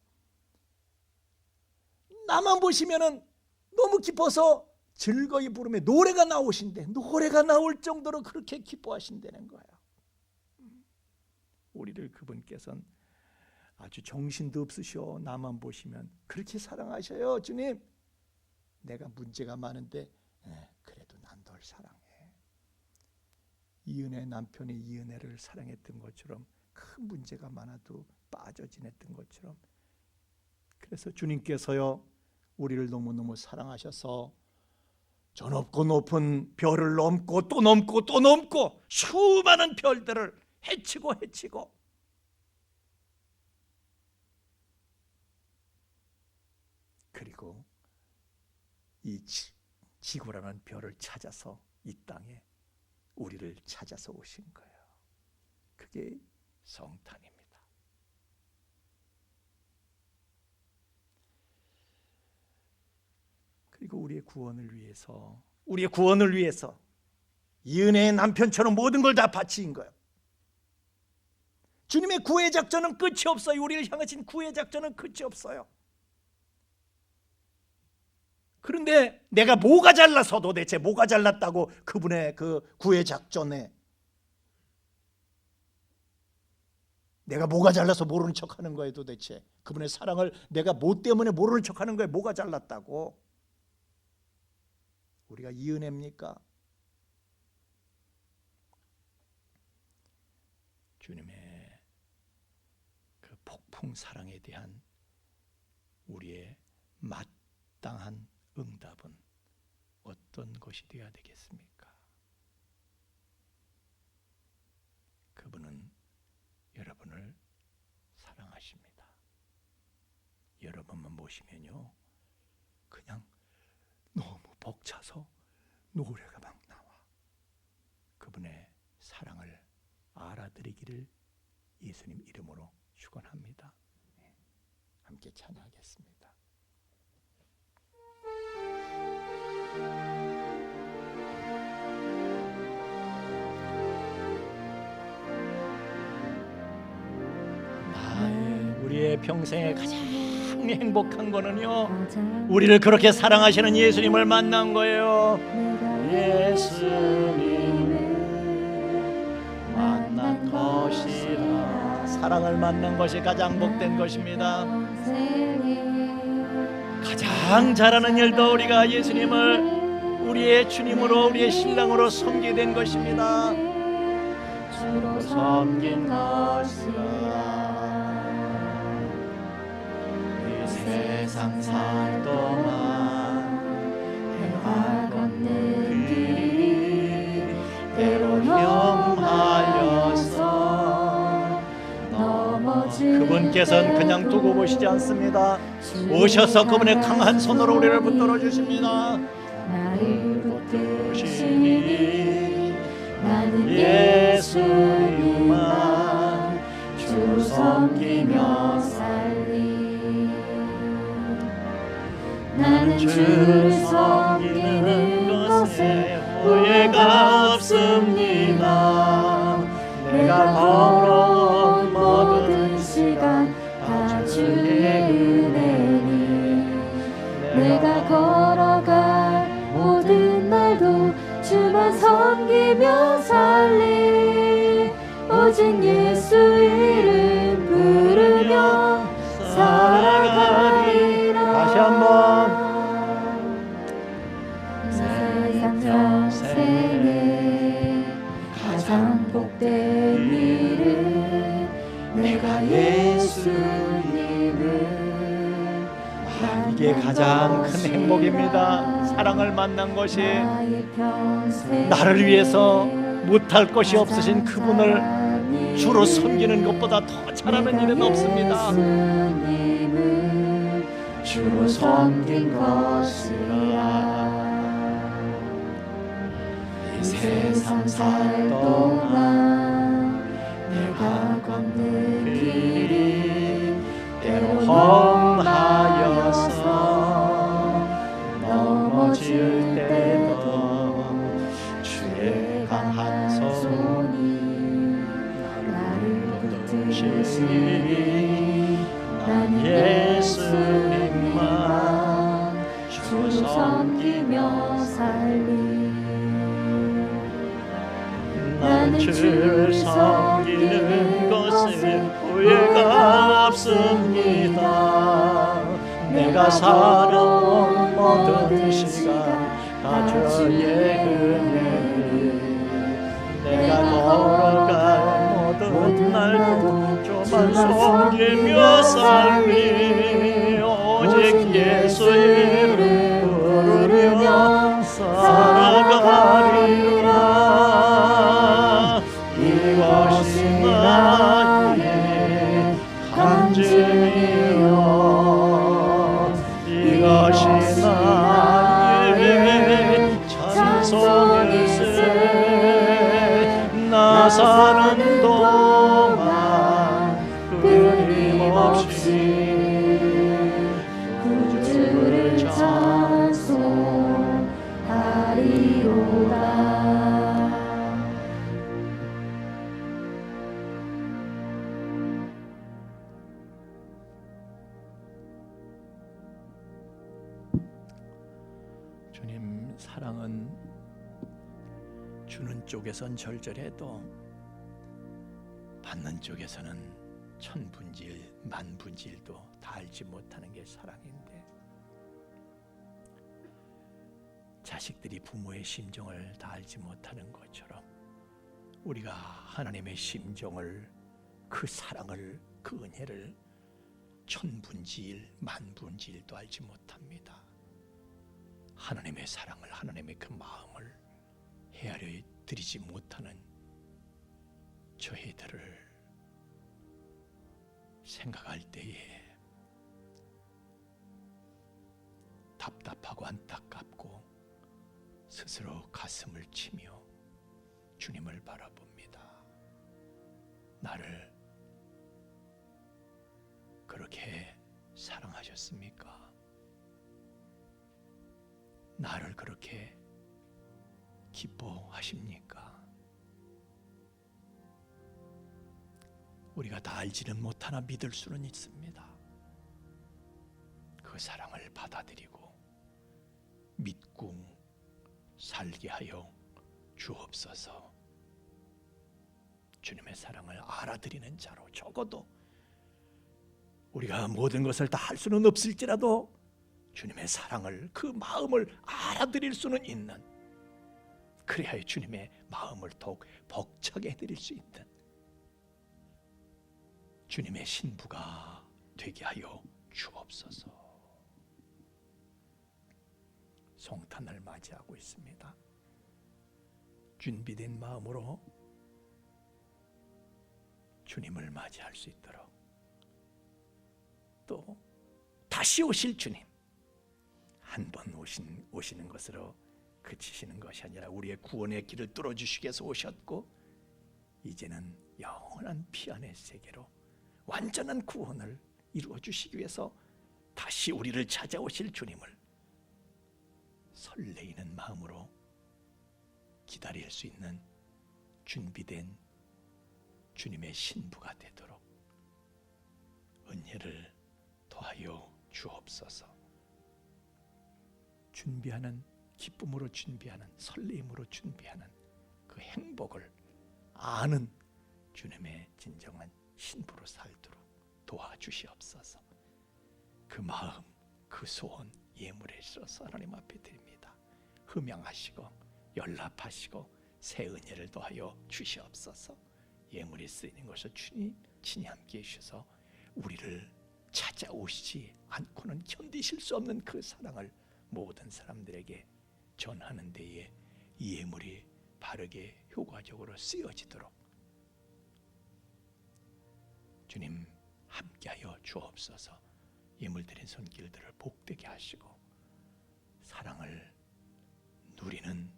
나만 보시면은 너무 기뻐서 즐거이 부르며 노래가 나오신대. 노래가 나올 정도로 그렇게 기뻐하신다는 거예요. 우리를 그분께서는 아주 정신도 없으셔. 나만 보시면 그렇게 사랑하셔요. 주님, 내가 문제가 많은데 그래도 난 널 사랑해. 이은혜 남편이 이은혜를 사랑했던 것처럼, 큰 문제가 많아도 빠져 지냈던 것처럼, 그래서 주님께서요, 우리를 너무너무 사랑하셔서 저 높고 높은 별을 넘고 또 넘고 또 넘고 수많은 별들을 헤치고 그리고 이 지구라는 별을 찾아서 이 땅에 우리를 찾아서 오신 거예요. 그게 성탄입니다. 그리고 우리의 구원을 위해서 이 은혜의 남편처럼 모든 걸 다 바친 거예요. 주님의 구애 작전은 끝이 없어요. 우리를 향하신 구애 작전은 끝이 없어요. 그런데 내가 뭐가 잘나서 도대체 뭐가 잘났다고 그분의 그 구애 작전에 내가 뭐가 잘나서 모르는 척하는 거예요 도대체. 그분의 사랑을 내가 뭐 때문에 모르는 척하는 거예요. 뭐가 잘났다고. 우리가 이 은혜입니까? 주님의 그 폭풍 사랑에 대한 우리의 마땅한 응답은 어떤 것이 되어야 되겠습니까? 그분은 여러분을 사랑하십니다. 여러분만 모시면요 그냥 너무 벅차서 노래가 막 나와. 그분의 사랑을 알아들이기를 예수님 이름으로 축원합니다. 함께 찬양하겠습니다. 우리의 평생에 가장 행복한 거는요 우리를 그렇게 사랑하시는 예수님을 만난 거예요. 예수님을 만난 것이라. 사랑을 만난 것이 가장 복된 것입니다. 가장 잘하는 일도 우리가 예수님을 우리의 주님으로 우리의 신랑으로 섬기게 된 것입니다. 주로 섬긴 것이라. 이 세상 살 동안 해와 걷는 길이 때로 혐하여서 그분께서는 그냥 두고 보시지 않습니다. 오셔서 그분의 강한 손으로 우리를 붙들어 주십니다. 나를 붙드시니 나는 예수님만 주 섬기며 살리. 나는 주를 섬기는 것에 후회가 없습니다. 내가 걸어온 모든 시간 다 주의 은혜니 내가 걸어갈 모든 날도 주만 섬기며 살리. 오직 예수 이름 부르며 살아가리라. 다시 한번. 세상 평생에 가장 복된 일은 내가 예수님을. 이게 가장 큰 행복입니다. 사랑을 만난 것이 나를 위해서 못할 것이 없으신 그분을 주로 섬기는 것보다 더 잘하는 일은 없습니다. 주로 섬긴 것이라. 이 세상 살 동안 내가 걷는 길이 때로 험하여서 넘어질 때도 주의 강한 손이 나를 붙드시니 난 예수님만 주 섬기며 살리. 나는 주를 섬기는 것에 후회가 없습니다. 내가 살아온 모든 시간 다 주의 은혜니 내가 걸어갈 모든 날도 주만 섬기며 살리. 오직 예수 이름 부르며 살아가리라. 이것이 나의 간증이요 이것이 나의 찬송일세. 나 사는 동안 끊임없이 구주를 찬송하리로다. 주는 쪽에선 절절해도 받는 쪽에서는 천분질 만분질도 다 알지 못하는 게 사랑인데, 자식들이 부모의 심정을 다 알지 못하는 것처럼 우리가 하나님의 심정을, 그 사랑을, 그 은혜를 천분질 만분질도 알지 못합니다. 하나님의 사랑을, 하나님의 그 마음을 헤아려 드리지 못하는 저희들을 생각할 때에 답답하고 안타깝고 스스로 가슴을 치며 주님을 바라봅니다. 나를 그렇게 사랑하셨습니까? 나를 그렇게 기뻐하십니까? 우리가 다 알지는 못하나 믿을 수는 있습니다. 그 사랑을 받아들이고 믿고 살게 하여 주옵소서. 주님의 사랑을 알아들이는 자로, 적어도 우리가 모든 것을 다 할 수는 없을지라도 주님의 사랑을, 그 마음을 알아들일 수는 있는, 그래야 주님의 마음을 더욱 벅차게 해드릴 수 있는 주님의 신부가 되게 하여 주옵소서. 성탄을 맞이하고 있습니다. 준비된 마음으로 주님을 맞이할 수 있도록, 또 다시 오실 주님, 한 번 오시는 것으로 그치시는 것이 아니라 우리의 구원의 길을 뚫어주시기 위해서 오셨고, 이제는 영원한 피안의 세계로 완전한 구원을 이루어주시기 위해서 다시 우리를 찾아오실 주님을 설레이는 마음으로 기다릴 수 있는 준비된 주님의 신부가 되도록 은혜를 더하여 주옵소서. 준비하는, 기쁨으로 준비하는, 설레임으로 준비하는 그 행복을 아는 주님의 진정한 신부로 살도록 도와주시옵소서. 그 마음, 그 소원 예물에 있어서 하나님 앞에 드립니다. 흠양하시고 연락하시고 새 은혜를 더하여 주시옵소서. 예물이 쓰이는 것을 주님 친히 함께 해주셔서 우리를 찾아오시지 않고는 견디실 수 없는 그 사랑을 모든 사람들에게 전하는 데에 이 예물이 바르게 효과적으로 쓰여지도록 주님 함께하여 주옵소서. 예물 드린 손길들을 복되게 하시고 사랑을 누리는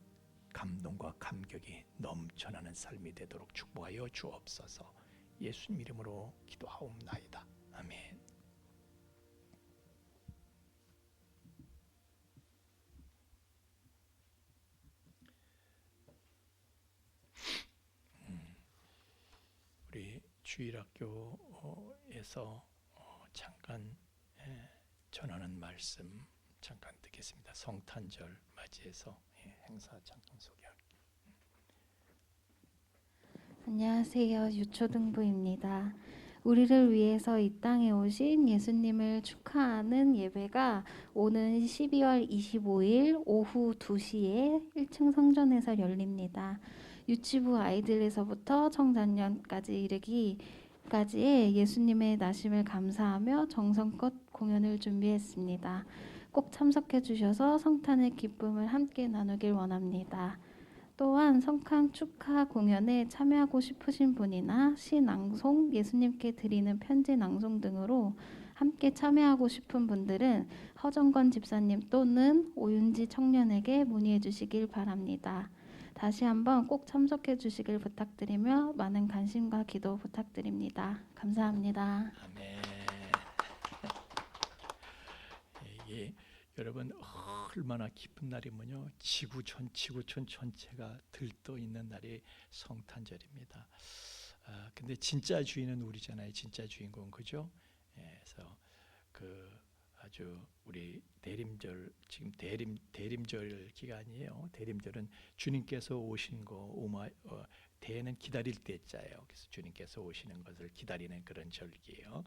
감동과 감격이 넘쳐나는 삶이 되도록 축복하여 주옵소서. 예수님 이름으로 기도하옵나이다. 아멘. 우리 주일학교에서 잠깐 전하는 말씀 잠깐 듣겠습니다. 성탄절 맞이해서 행사 잠깐 소개할게요. 안녕하세요. 유초등부입니다. 우리를 위해서 이 땅에 오신 예수님을 축하하는 예배가 오는 12월 25일 오후 2시에 1층 성전에서 열립니다. 유치부 아이들에서부터 청소년까지 이르기까지의 예수님의 나심을 감사하며 정성껏 공연을 준비했습니다. 꼭 참석해 주셔서 성탄의 기쁨을 함께 나누길 원합니다. 또한 성탄 축하 공연에 참여하고 싶으신 분이나 시 낭송, 예수님께 드리는 편지 낭송 등으로 함께 참여하고 싶은 분들은 허정건 집사님 또는 오윤지 청년에게 문의해 주시길 바랍니다. 다시 한번 꼭 참석해 주시길 부탁드리며 많은 관심과 기도 부탁드립니다. 감사합니다. 아멘. 이게 여러분 얼마나 기쁜 날이면요, 지구촌 전체가 들떠 있는 날이 성탄절입니다. 근데 진짜 주인은 우리잖아요. 진짜 주인공, 그죠? 그래서 그 아주 우리 대림절 지금 대림절 기간이에요. 대림절은 주님께서 오신 거 대는 기다릴 때자예요. 그래서 주님께서 오시는 것을 기다리는 그런 절기예요.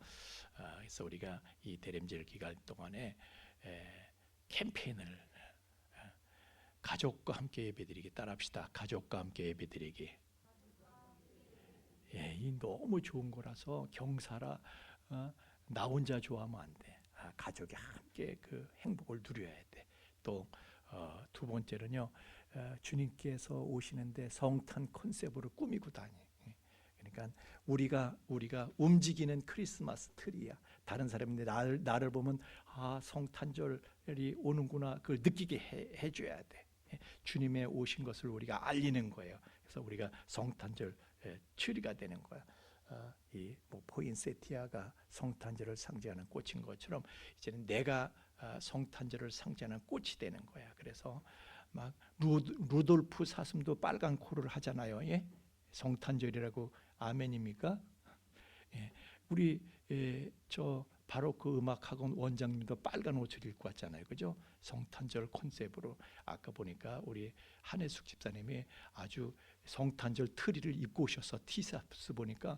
그래서 우리가 이 대림절 기간 동안에 캠페인을 가족과 함께 예배드리기 따라합시다. 가족과 함께 예배드리기. 이 너무 좋은 거라서 경사라 나 혼자 좋아하면 안 돼. 가족이 함께 그 행복을 누려야 돼. 또 두 번째는요, 주님께서 오시는데 성탄 컨셉으로 꾸미고 다니. 그러니까 우리가 움직이는 크리스마스 트리야. 다른 사람인데 나를 보면 성탄절이 오는구나 그걸 느끼게 해줘야 돼. 주님의 오신 것을 우리가 알리는 거예요. 그래서 우리가 성탄절 트리가 되는 거야. 이 포인세티아가 성탄절을 상징하는 꽃인 것처럼 이제는 내가 성탄절을 상징하는 꽃이 되는 거야. 그래서 막 루돌프 사슴도 빨간 코를 하잖아요. 예? 성탄절이라고 아멘입니까? 예. 우리 저 바로크 음악학원 원장님도 빨간 옷을 입고 왔잖아요. 그죠? 성탄절 컨셉으로 아까 보니까 우리 한혜숙 집사님이 아주 성탄절 트리를 입고 오셔서 티셔츠 보니까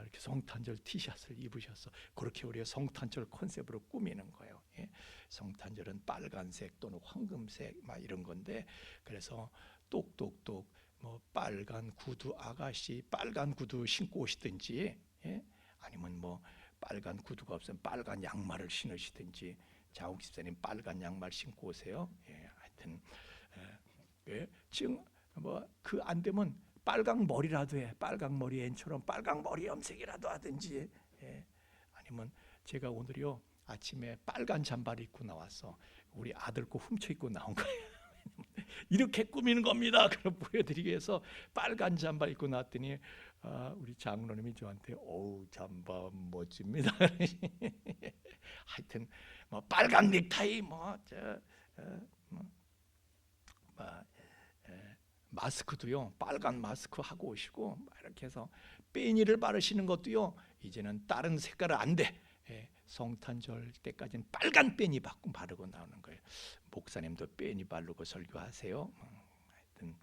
이렇게 성탄절 티셔츠를 입으셔서 그렇게 우리가 성탄절 컨셉으로 꾸미는 거예요. 예? 성탄절은 빨간색 또는 황금색 막 이런 건데 그래서 똑똑똑 뭐 빨간 구두 아가씨 빨간 구두 신고 오시든지 예? 아니면 뭐 빨간 구두가 없으면 빨간 양말을 신으시든지 자욱 집사님 빨간 양말 신고 오세요. 예, 하여튼 지금 뭐 그 안 되면 빨강 머리라도 해. 빨강 머리 앤처럼 빨강 머리 염색이라도 하든지. 예. 아니면 제가 오늘요 아침에 빨간 잠바를 입고 나왔어. 우리 아들 거 훔쳐 입고 나온 거예요. 이렇게 꾸미는 겁니다. 그럼 보여드리기 위해서 빨간 잠바 입고 나왔더니 우리 장로님이 저한테 어우 잠바 멋집니다. 하여튼 뭐 빨간 넥타이 마스크도요 빨간 마스크 하고 오시고 이렇게 해서 빼니를 바르시는 것도요 이제는 다른 색깔은 안 돼. 성탄절 때까지는 빨간 빼니 바르고 나오는 거예요. 목사님도 빼니 바르고 설교하세요. 하여튼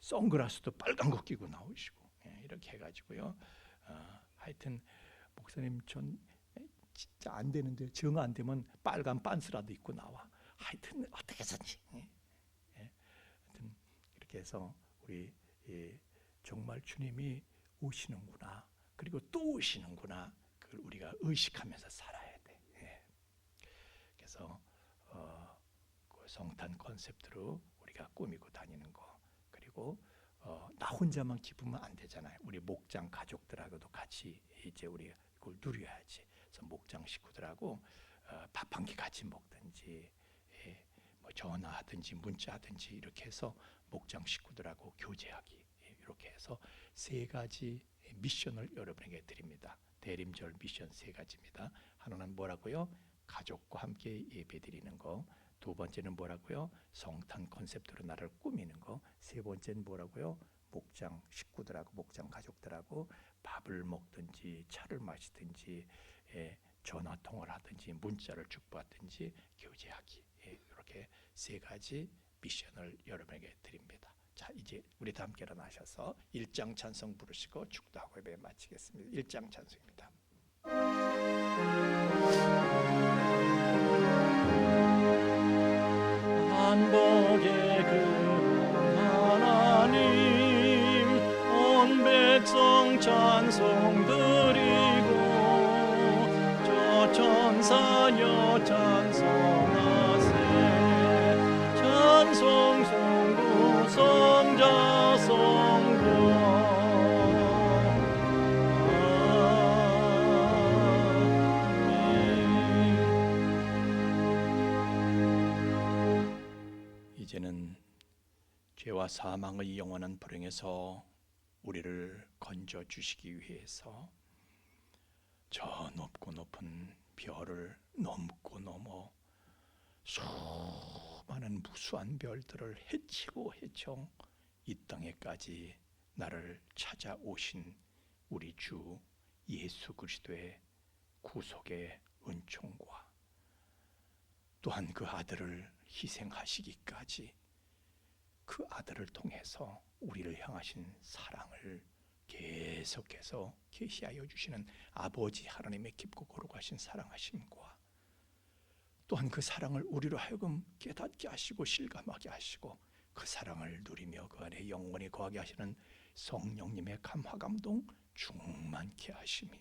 선글라스도 빨간 거 끼고 나오시고 이렇게 해가지고요. 하여튼 목사님 전 진짜 안 되는데 정 안 되면 빨간 빤스라도 입고 나와. 하여튼 어떻게 해서든지. 하여튼 이렇게 해서 우리 정말 주님이 오시는구나. 그리고 또 오시는구나. 그걸 우리가 의식하면서 살아야 돼. 그래서 그 성탄 컨셉트로 우리가 꾸미고 다니는 거. 그리고 나 혼자만 기쁘면 안 되잖아요. 우리 목장 가족들하고도 같이 이제 우리 그걸 누려야지. 그래서 목장 식구들하고 밥 한 끼 같이 먹든지 뭐 전화하든지 문자하든지 이렇게 해서 목장 식구들하고 교제하기 이렇게 해서 세 가지 미션을 여러분에게 드립니다. 대림절 미션 세 가지입니다. 하나는 뭐라고요? 가족과 함께 예배드리는 거. 두 번째는 뭐라고요? 성탄 컨셉트로 나를 꾸미는 거. 세 번째는 뭐라고요? 목장 식구들하고 목장 가족들하고 밥을 먹든지 차를 마시든지 전화 통화를 하든지 문자를 주고받든지 교제하기. 이렇게 세 가지 미션을 여러분에게 드립니다. 자, 이제 우리 다 함께 일어나셔서 1장 찬송 부르시고 축도하고 예배 마치겠습니다. 1장 찬송입니다. 한복의 그 하나님 온 백성 찬송 드리고 저 천사여 찬송하세 찬송 성부 성자 성부 이제는 죄와 사망의 영원한 불행에서 우리를 건져 주시기 위해서 저 높고 높은 별을 넘고 넘어 수많은 무수한 별들을 헤치고 헤쳐 이 땅에까지 나를 찾아오신 우리 주 예수 그리스도의 구속의 은총과 또한 그 아들을 희생하시기까지 그 아들을 통해서 우리를 향하신 사랑을 계속해서 계시하여 주시는 아버지 하나님의 깊고 거룩하신 사랑하심과 또한 그 사랑을 우리로 하여금 깨닫게 하시고 실감하게 하시고 그 사랑을 누리며 그 안에 영원히 거하게 하시는 성령님의 감화 감동 충만케 하심이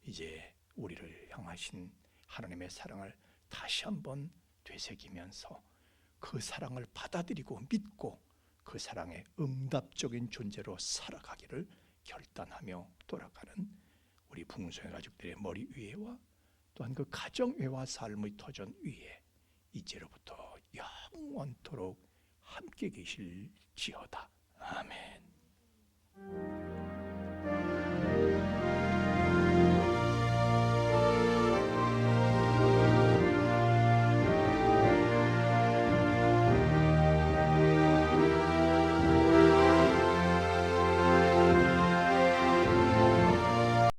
이제 우리를 향하신 하나님의 사랑을 다시 한번 되새기면서 그 사랑을 받아들이고 믿고 그 사랑의 응답적인 존재로 살아가기를 결단하며 돌아가는 우리 풍성의 가족들의 머리 위에와 또한 그 가정회와 삶의 터전 위에 이제로부터 영원토록 함께 계실지어다. 아멘.